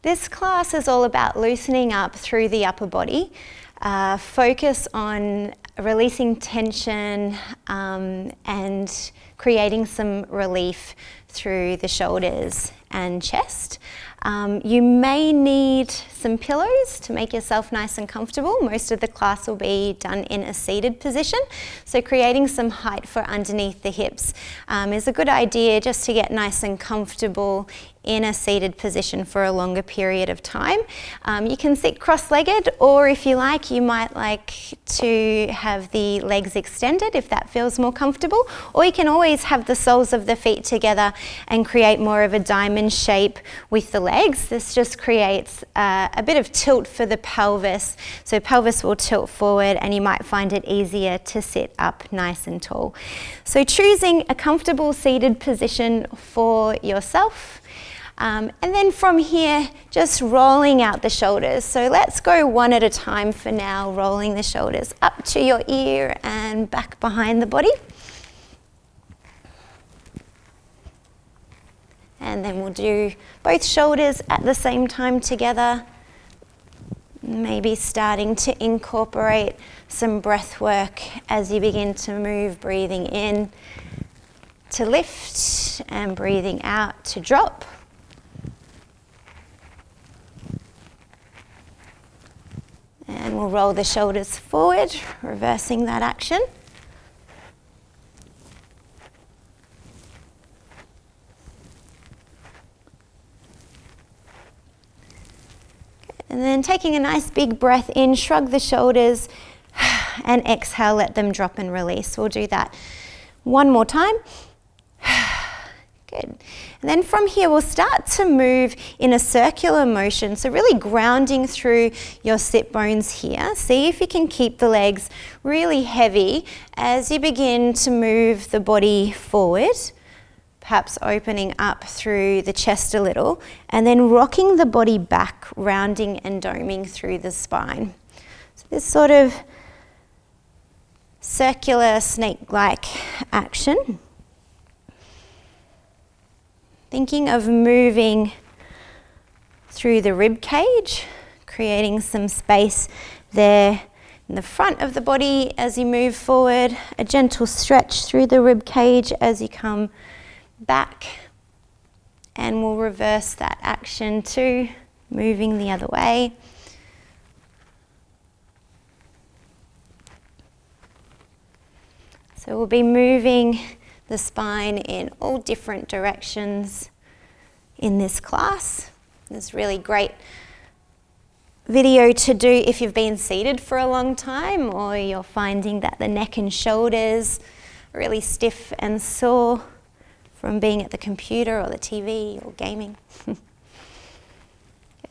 This class is all about loosening up through the upper body. Focus on releasing tension and creating some relief through the shoulders and chest. You may need some pillows to make yourself nice and comfortable. Most of the class will be done in a seated position, so creating some height for underneath the hips is a good idea just to get nice and comfortable in a seated position for a longer period of time. You can sit cross-legged, or if you like, you might like to have the legs extended if that feels more comfortable, or you can always have the soles of the feet together and create more of a diamond shape with the legs. This just creates a bit of tilt for the pelvis, so pelvis will tilt forward and you might find it easier to sit up nice and tall. So choosing a comfortable seated position for yourself. And then from here, just rolling out the shoulders. So let's go one at a time for now, rolling the shoulders up to your ear and back behind the body. And then we'll do both shoulders at the same time together. Maybe starting to incorporate some breath work as you begin to move, breathing in to lift and breathing out to drop. And we'll roll the shoulders forward, reversing that action. And then taking a nice big breath in, shrug the shoulders, and exhale, let them drop and release. We'll do that one more time. Good. And then from here, we'll start to move in a circular motion. So really grounding through your sit bones here. See if you can keep the legs really heavy as you begin to move the body forward. Perhaps opening up through the chest a little, and then rocking the body back, rounding and doming through the spine. So this sort of circular snake-like action. Thinking of moving through the rib cage, creating some space there in the front of the body as you move forward, a gentle stretch through the rib cage as you come back, and we'll reverse that action too, moving the other way. So we'll be moving the spine in all different directions in this class. It's really great video to do if you've been seated for a long time, or you're finding that the neck and shoulders are really stiff and sore from being at the computer or the TV or gaming.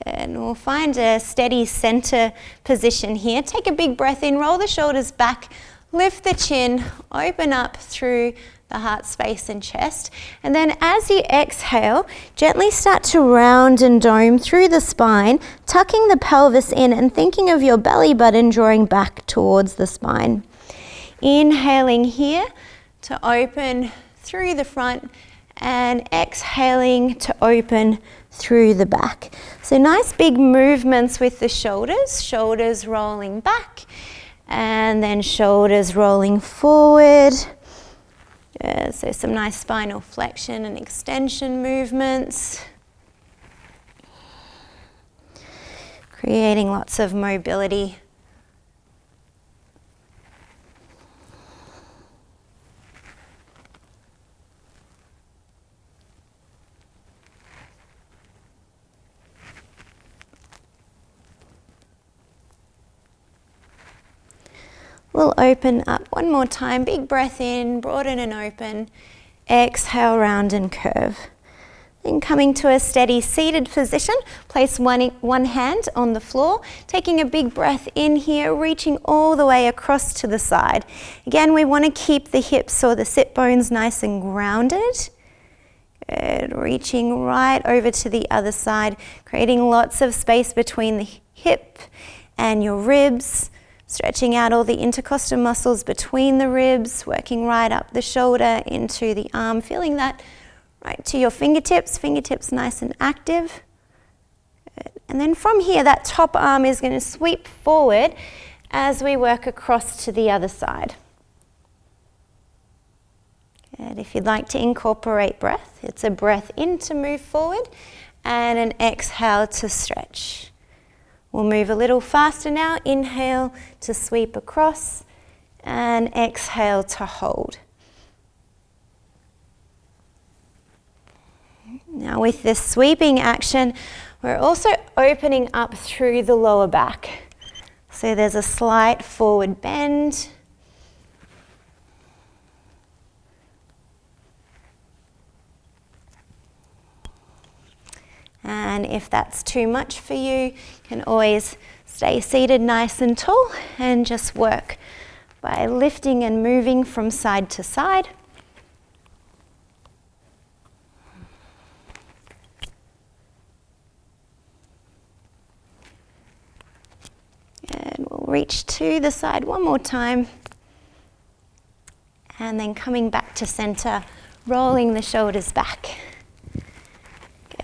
And we'll find a steady center position here. Take a big breath in, roll the shoulders back, lift the chin, open up through the heart space and chest. And then as you exhale, gently start to round and dome through the spine, tucking the pelvis in and thinking of your belly button drawing back towards the spine. Inhaling here to open through the front, and exhaling to open through the back. So nice big movements with the shoulders rolling back, and then shoulders rolling forward. So some nice spinal flexion and extension movements. Creating lots of mobility. We'll open up one more time, big breath in, broaden and open, exhale, round and curve. Then coming to a steady seated position, place one hand on the floor, taking a big breath in here, reaching all the way across to the side. Again, we want to keep the hips or the sit bones nice and grounded. Good, reaching right over to the other side, creating lots of space between the hip and your ribs. Stretching out all the intercostal muscles between the ribs, working right up the shoulder into the arm, feeling that right to your fingertips nice and active. Good. And then from here, that top arm is going to sweep forward as we work across to the other side. Good. If you'd like to incorporate breath, it's a breath in to move forward and an exhale to stretch. We'll move a little faster now. Inhale to sweep across and exhale to hold. Now with this sweeping action, we're also opening up through the lower back. So there's a slight forward bend. And if that's too much for you, you can always stay seated nice and tall and just work by lifting and moving from side to side. And we'll reach to the side one more time. And then coming back to center, rolling the shoulders back.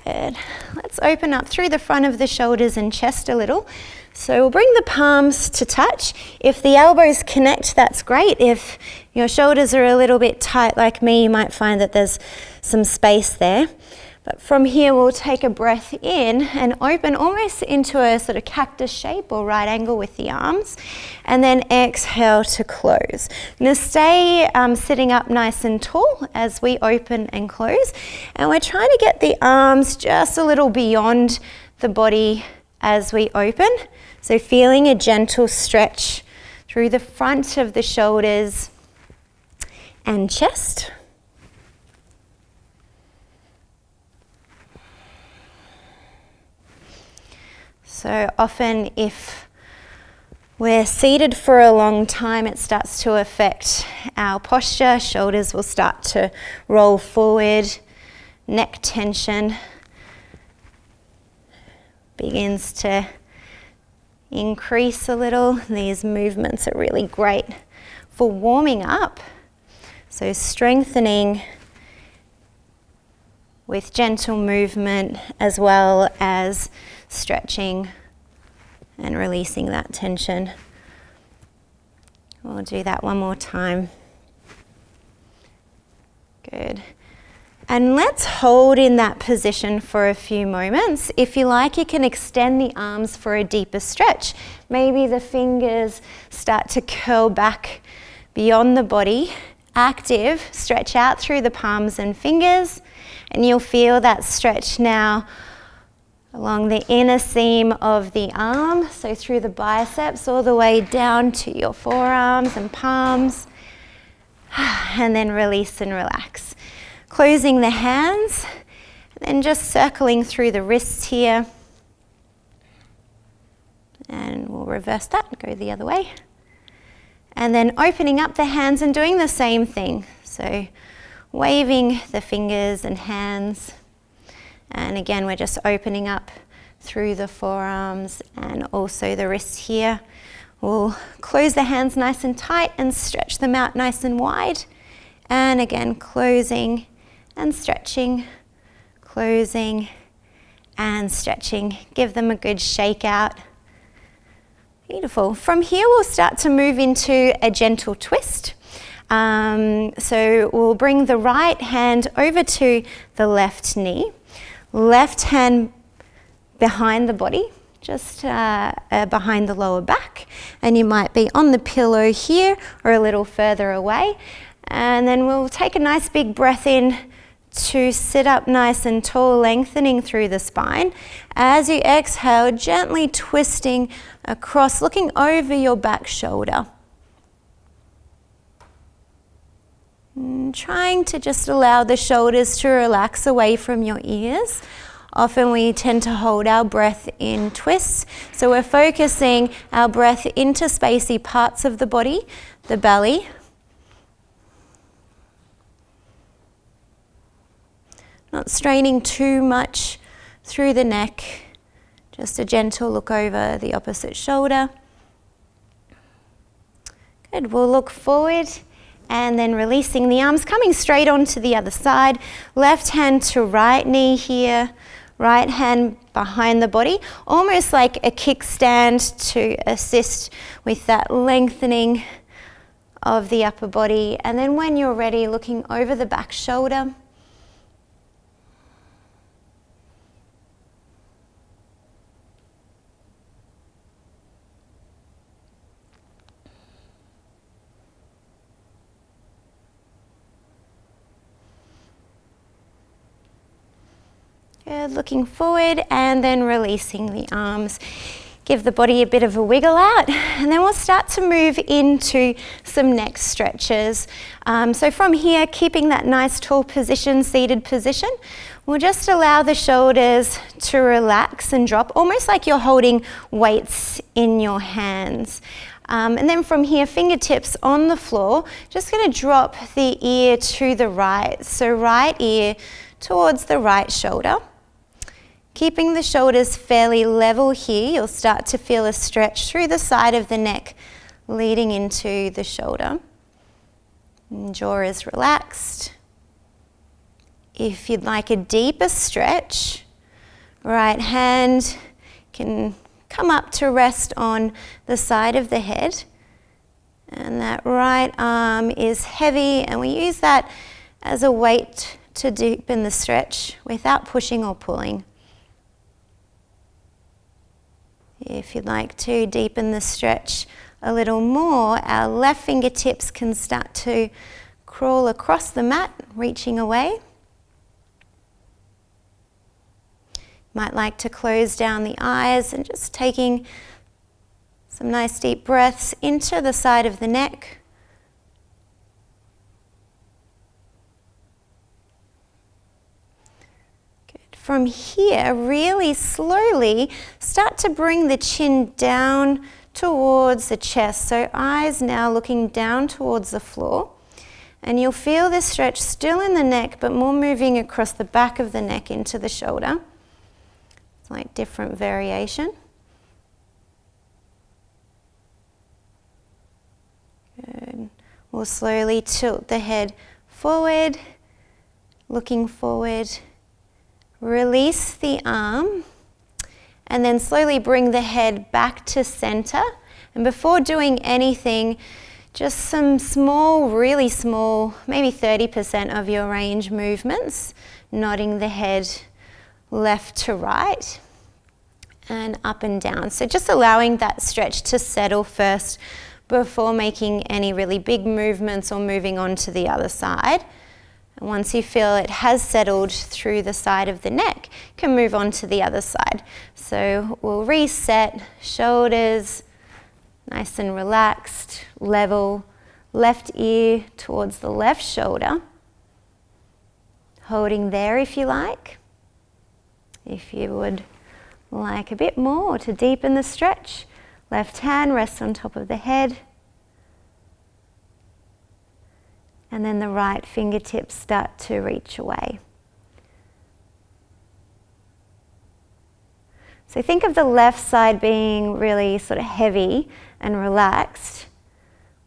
Good. Let's open up through the front of the shoulders and chest a little. So we'll bring the palms to touch. If the elbows connect, that's great. If your shoulders are a little bit tight like me, you might find that there's some space there. But from here, we'll take a breath in and open almost into a sort of cactus shape or right angle with the arms. And then exhale to close. Now stay sitting up nice and tall as we open and close. And we're trying to get the arms just a little beyond the body as we open. So feeling a gentle stretch through the front of the shoulders and chest. So often if we're seated for a long time, it starts to affect our posture. Shoulders will start to roll forward, neck tension begins to increase a little. These movements are really great for warming up. So strengthening with gentle movement as well as stretching and releasing that tension. We'll do that one more time. Good. And let's hold in that position for a few moments. If you like, you can extend the arms for a deeper stretch. Maybe the fingers start to curl back beyond the body. Active, stretch out through the palms and fingers, and you'll feel that stretch now along the inner seam of the arm, so through the biceps all the way down to your forearms and palms, and then release and relax. Closing the hands, and then just circling through the wrists here, and we'll reverse that and go the other way. And then opening up the hands and doing the same thing, so waving the fingers and hands. And again, we're just opening up through the forearms and also the wrists here. We'll close the hands nice and tight and stretch them out nice and wide. And again, closing and stretching, closing and stretching. Give them a good shake out. Beautiful. From here, we'll start to move into a gentle twist. So we'll bring the right hand over to the left knee. Left hand behind the body, just behind the lower back. And you might be on the pillow here or a little further away. And then we'll take a nice big breath in to sit up nice and tall, lengthening through the spine. As you exhale, gently twisting across, looking over your back shoulder. Trying to just allow the shoulders to relax away from your ears. Often we tend to hold our breath in twists, so we're focusing our breath into spacey parts of the body, the belly. Not straining too much through the neck, just a gentle look over the opposite shoulder. Good, we'll look forward. And then releasing the arms, coming straight onto the other side. Left hand to right knee here. Right hand behind the body, almost like a kickstand to assist with that lengthening of the upper body. And then when you're ready, looking over the back shoulder. Good, looking forward and then releasing the arms. Give the body a bit of a wiggle out, and then we'll start to move into some neck stretches. So from here, keeping that nice tall position, seated position, we'll just allow the shoulders to relax and drop, almost like you're holding weights in your hands. And then from here, fingertips on the floor, just going to drop the ear to the right. So right ear towards the right shoulder. Keeping the shoulders fairly level here, you'll start to feel a stretch through the side of the neck leading into the shoulder. And jaw is relaxed. If you'd like a deeper stretch, right hand can come up to rest on the side of the head. And that right arm is heavy, and we use that as a weight to deepen the stretch without pushing or pulling. If you'd like to deepen the stretch a little more, our left fingertips can start to crawl across the mat, reaching away. Might like to close down the eyes and just taking some nice deep breaths into the side of the neck. From here, really slowly start to bring the chin down towards the chest. So eyes now looking down towards the floor. And you'll feel this stretch still in the neck, but more moving across the back of the neck into the shoulder. It's like different variation. Good. We'll slowly tilt the head forward, looking forward. Release the arm and then slowly bring the head back to center. And before doing anything, just some small, really small, maybe 30% of your range movements, nodding the head left to right and up and down. So just allowing that stretch to settle first before making any really big movements or moving on to the other side. And once you feel it has settled through the side of the neck, you can move on to the other side. So we'll reset, shoulders nice and relaxed, level, left ear towards the left shoulder. Holding there if you like. If you would like a bit more to deepen the stretch, left hand rests on top of the head. And then the right fingertips start to reach away. So think of the left side being really sort of heavy and relaxed,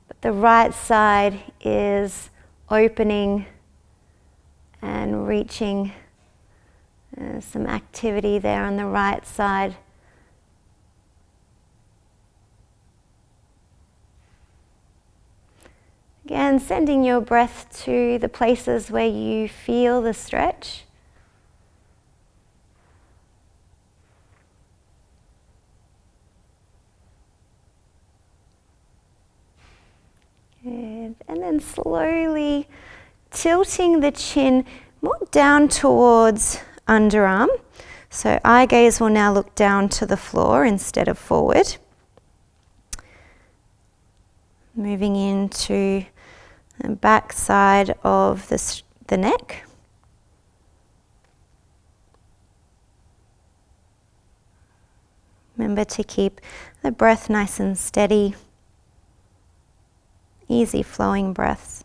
but the right side is opening and reaching. Some activity there on the right side. Again, sending your breath to the places where you feel the stretch. Good. And then slowly tilting the chin more down towards underarm. So eye gaze will now look down to the floor instead of forward. Moving into the back side of the neck. Remember to keep the breath nice and steady. Easy flowing breaths.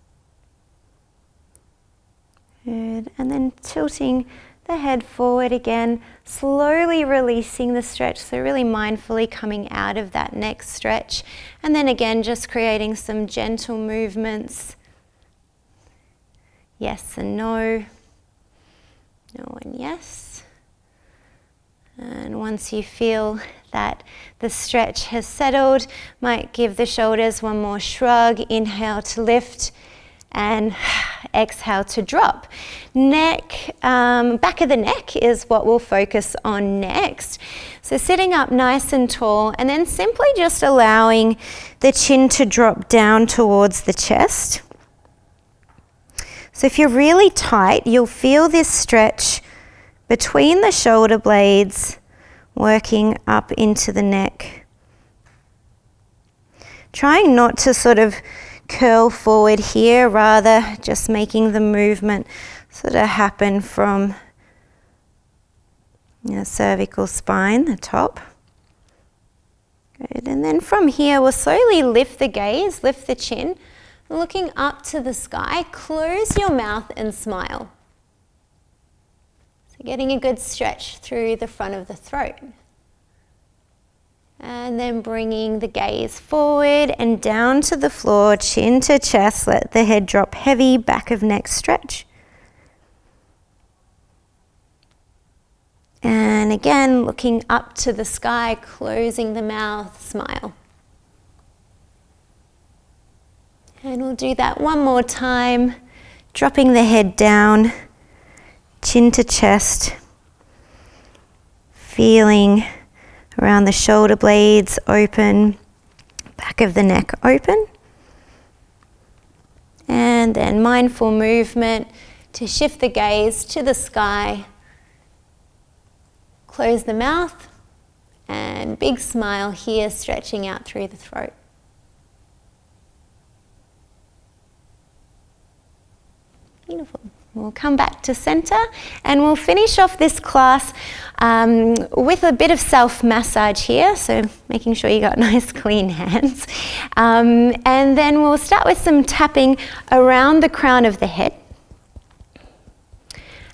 Good. And then tilting the head forward again, slowly releasing the stretch, so really mindfully coming out of that neck stretch. And then again, just creating some gentle movements. Yes and no. No and yes. And once you feel that the stretch has settled, might give the shoulders one more shrug. Inhale to lift and exhale to drop. Neck, back of the neck is what we'll focus on next. So sitting up nice and tall, and then simply just allowing the chin to drop down towards the chest. So if you're really tight, you'll feel this stretch between the shoulder blades working up into the neck. Trying not to sort of curl forward here, rather just making the movement sort of happen from your cervical spine, the top. Good. And then from here, we'll slowly lift the gaze, lift the chin, looking up to the sky. Close your mouth and smile. So getting a good stretch through the front of the throat. And then bringing the gaze forward and down to the floor, chin to chest. Let the head drop heavy, back of neck stretch. And again, looking up to the sky, closing the mouth, smile. And we'll do that one more time, dropping the head down, chin to chest, feeling around the shoulder blades open, back of the neck open. And then mindful movement to shift the gaze to the sky. Close the mouth and big smile here, stretching out through the throat. Beautiful. We'll come back to center and we'll finish off this class with a bit of self-massage here, so making sure you got nice clean hands. And then we'll start with some tapping around the crown of the head.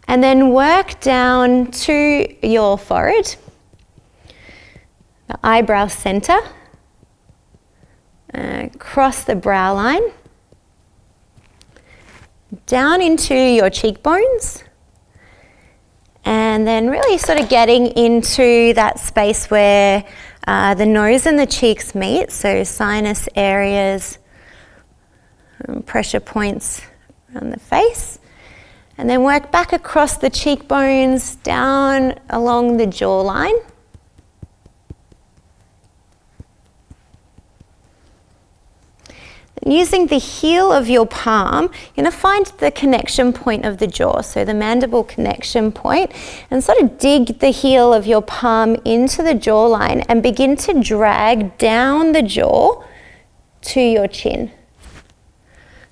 And then work down to your forehead, the eyebrow center, across the brow line, down into your cheekbones, and then really sort of getting into that space where the nose and the cheeks meet, so sinus areas, pressure points around the face. And then work back across the cheekbones, down along the jawline. And using the heel of your palm, you're going to find the connection point of the jaw, so the mandible connection point, and sort of dig the heel of your palm into the jawline and begin to drag down the jaw to your chin.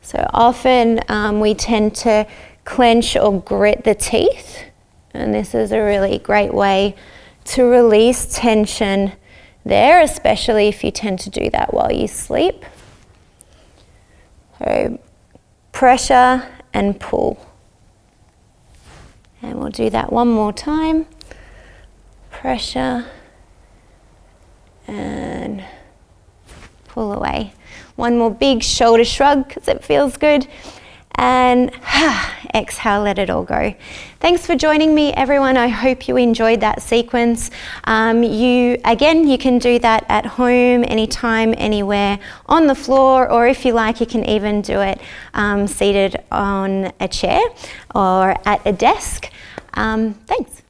So often we tend to clench or grit the teeth, and this is a really great way to release tension there, especially if you tend to do that while you sleep. So pressure and pull, and we'll do that one more time. Pressure and pull away. One more big shoulder shrug because it feels good. And exhale, let it all go. Thanks for joining me, everyone. I hope you enjoyed that sequence. You can do that at home, anytime, anywhere, on the floor, or if you like, you can even do it seated on a chair or at a desk. Thanks.